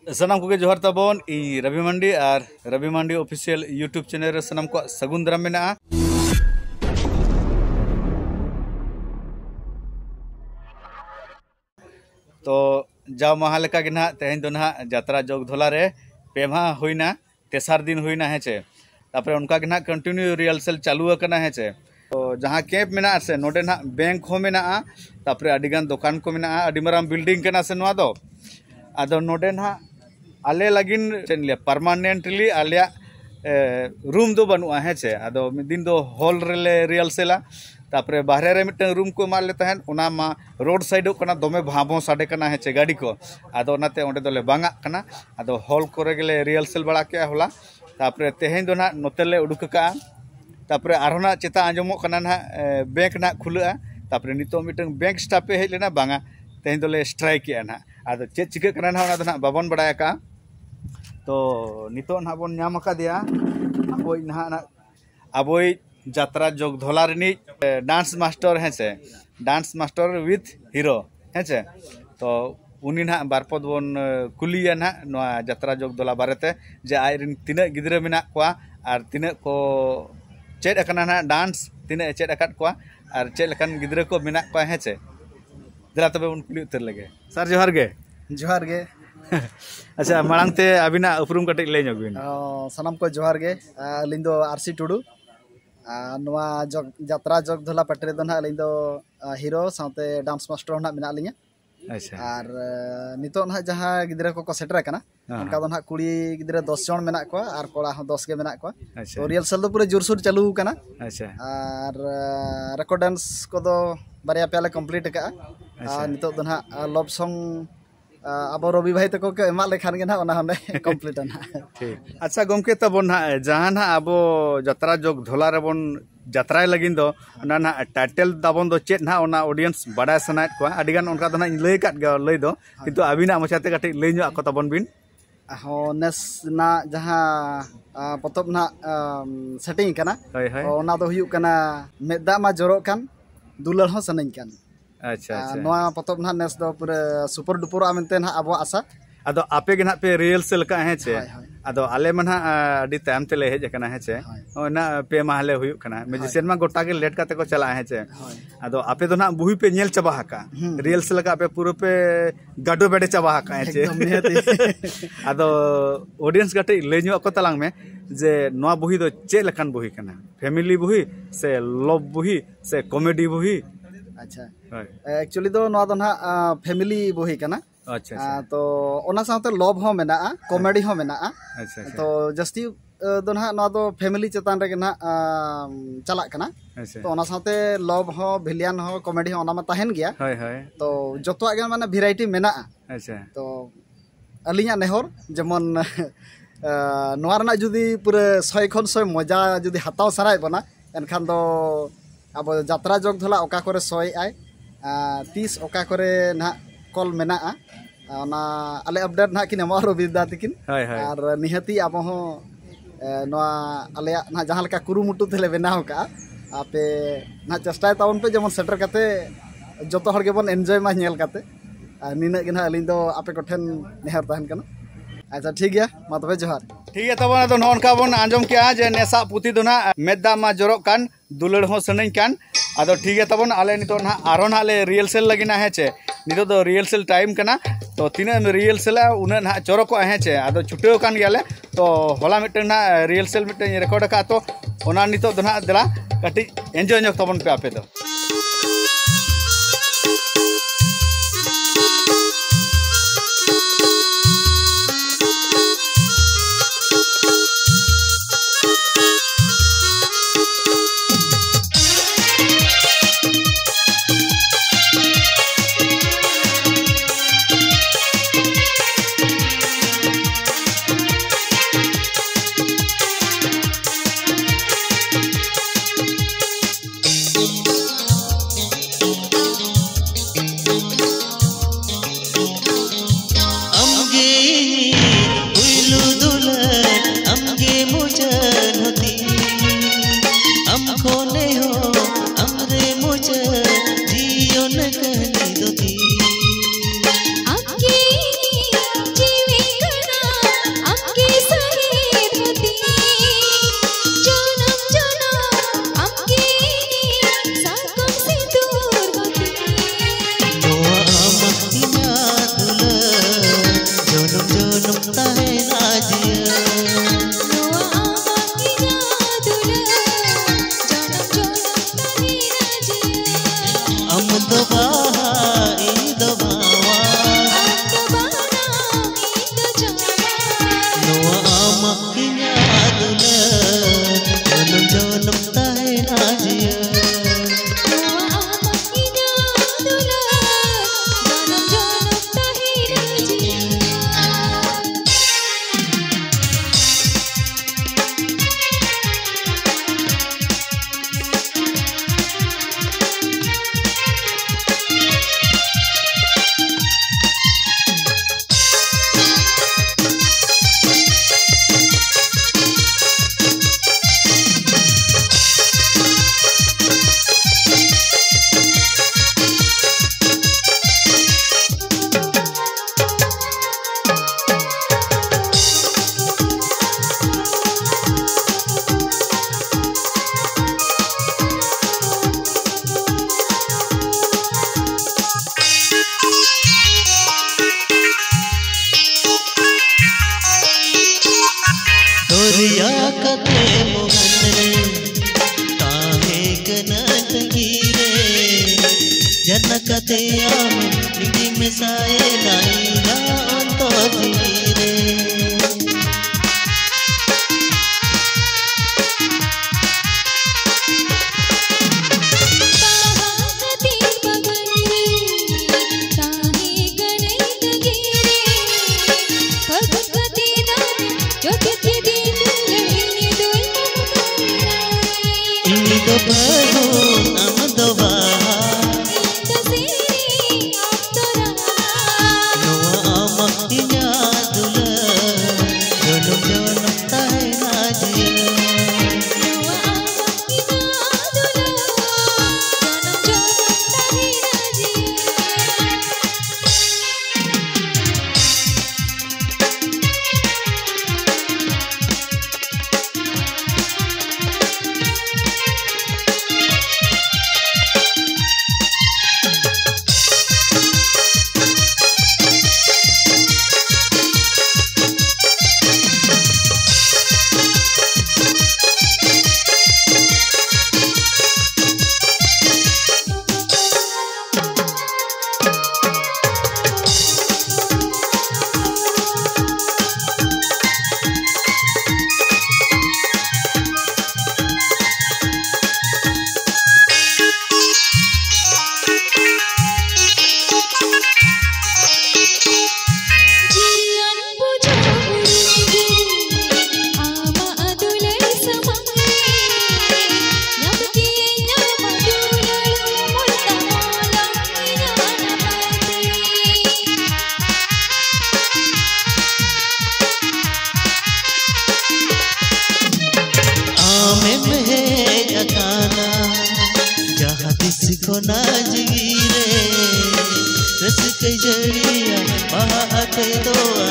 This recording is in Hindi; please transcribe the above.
सनाम को जोहर तबन इ रवि मंडी और रवि मंडी ऑफिशियल यूट्यूब चैनल सनाम को सगुन दाराम मेना। तो जाव माह लेका गे ना तेहन दो ना जात्रा जोगधोला रे पे माह होइना तेसार दिन होइना हेचे तापर उनका गे ना कंटिन्यू रिहर्सल चालू करना हेचे। तो जहाँ कैंप मेना से नोडे ना बैंक हो मेना तापर अडिगान दुकान को मेना अडी माराम बिल्डिंग कना से नोआ दो आदो नोडे ना आले लगिन चेनले परमानेंटली आले रूम दो बनुआ हेचे आदो मिद दिन दो हॉल रेले रिहर्सला तापर बाहरे रे मिटन रूम को मारले तहन उना मा रोड साइड कना दमे भाबो साडे कना हेचे गाड़ी को आदो नाते ओंडे दोले बांगा कना आदो हॉल करे गेले रिहर्सल बड़ा के होला तापर तेहेन दो ना नोतेले उडुक का तापर आरोना चेता आंजमो कना ना बैंक ना खुलआ तापर नितो मिटन बैंक स्टाफ पे हेलेना बांगा तेहेन दोले स्ट्राइक के ना आदो चे चिके कना ना ओना दो ना बाबन बड़ा का। तो नितो ना बोन नाम का दिया अबोई ना अबोई जात्रा जोगधोला रिनी डांस मास्टर हेचे डांस मास्टर विथ हीरो हेचे। तो उनी ना बारपद बोन कुलिया ना नोआ जात्रा जोगधोला बारेते जे आय रिन तिना गिद्रा मेना कोआ आर तिना को चेड अकना ना डांस तिना चेड अकत कोआ आर चेड लकन गिद्रा को मेना कोआ हेचे जरा तबे उन कुली उतर लगे सर जोहार गे। जोहार गे। अच्छा मांगते अबिना उपरुम कटे ले नगबिन सनाम को जोहार गे अलिन दो आरसी टुडू नोआ जात्रा जोगधोला पटरे दो ना अलिन दो हीरो साथे डांस मास्टर ना मेना लिया। अच्छा आर नितो ना जहां गिद्रा को सेटर कना उनका दो ना कुड़ी गिद्रा 10 जन मेना को आर कोड़ा 10 गे मेना को। तो रिहर्सल दो पूरे जोरसोर चालू कना। अच्छा आर रेकॉर्ड डांस को दो बारिया पेले कंप्लीट का नितो दो ना लव सॉन्ग अब रवि भाई तक के एमा लेखान गे ना ओना हने कंप्लीट ना। ठीक अच्छा गमके तबन ना जहां ना अब जात्रा जोगधोला रे बन जात्राय लगिन दो ना ना टाइटल दाबन दो चेत ना ओना ऑडियंस बड़ा सनात को अडिगान उनका दो ना लय काट गे लय दो किंतु अबिना मचाते काटे लय नो को तबन बिन हो नेस ना जहां पतब ना सेटिंग कना ओना दो हुयु कना मेदा मा जरो कान दुलर हो सनन कान। अच्छा अच्छा नोआ पतब ना नेस दो पूरे सुपर डुपर आमेनते ना अब आशा आदो आपे गे ना पे रिहर्सल का हेचे आदो आले मना अडी टाइम तेले हेज कना हेचे ओना पे माहले हुयु कना म्यूजिशियन मा गोटा के लेट काते को चला हेचे आदो आपे दो ना बुही पे नेल चबा हका रिहर्सल का पे पूरे पे गाडो बेडे चबा हका हेचे आदो ऑडियंस गाटे लेन्यो को तलांग में जे नोआ बुही दो चे लखन बुही कना फैमिली बुही से लव बुही से कॉमेडी बुही। अच्छा एक्चुअली दो नोआ दो ना फैमिली बुही कना। अच्छा तो ओना साथे लव हो मेना कॉमेडी हो मेना। अच्छा तो जस्ती दो ना नोआ दो फैमिली चेतान रे ना चला कना। तो ओना साथे लव हो भिलियन हो कॉमेडी हो ओना मा ताहेन गया तो जतवा गे माने वैरायटी मेना। अच्छा तो अलिया नेहर जेमन नोआ रना जुदी पूरे 100 खन 100 मजा जुदी हताव सराय बना एनखान दो अब जात्रा जोगधोला ओका करे 100 आय 30 ओका करे ना कॉल मेना ओना आले अपडेट ना किन एमा रबिदा तिकिन आर निहती अब हो नोआ आले ना जहां लेका कुरुमुटु तेले बेनाव का आपे ना चेष्टा तावन पे जेमन सेटर काते जतो हर गेबन एन्जॉय मा नेल काते निना गे ना अलिन दो आपे कोठेन नेहर ताहन कना। अच्छा ठीक है मा तबे जोहार। ठीक है तब तो नोनका बन आंजम के जे नेसा पुती दो ना मेदा मा जरो कान दुलड़ हो सनई कान आदो ठीक है तबन आले नितो ना आरो ना ले रिहर्सल लगिना हेचे नितो दो रिहर्सल टाइम कना तो तीना रिहर्सल उना ना चोरो को हेचे आदो छुटेव कान गेले तो होला मिटन ना रिहर्सल मिटन रिकॉर्ड का तो ओना नितो दो ना दला कटी एंजॉय ᱧᱚᱜ तबन पे आपे दो। kate ame ligi mesae naila onto jire को नाजगिरे रस के जड़िया महाते दो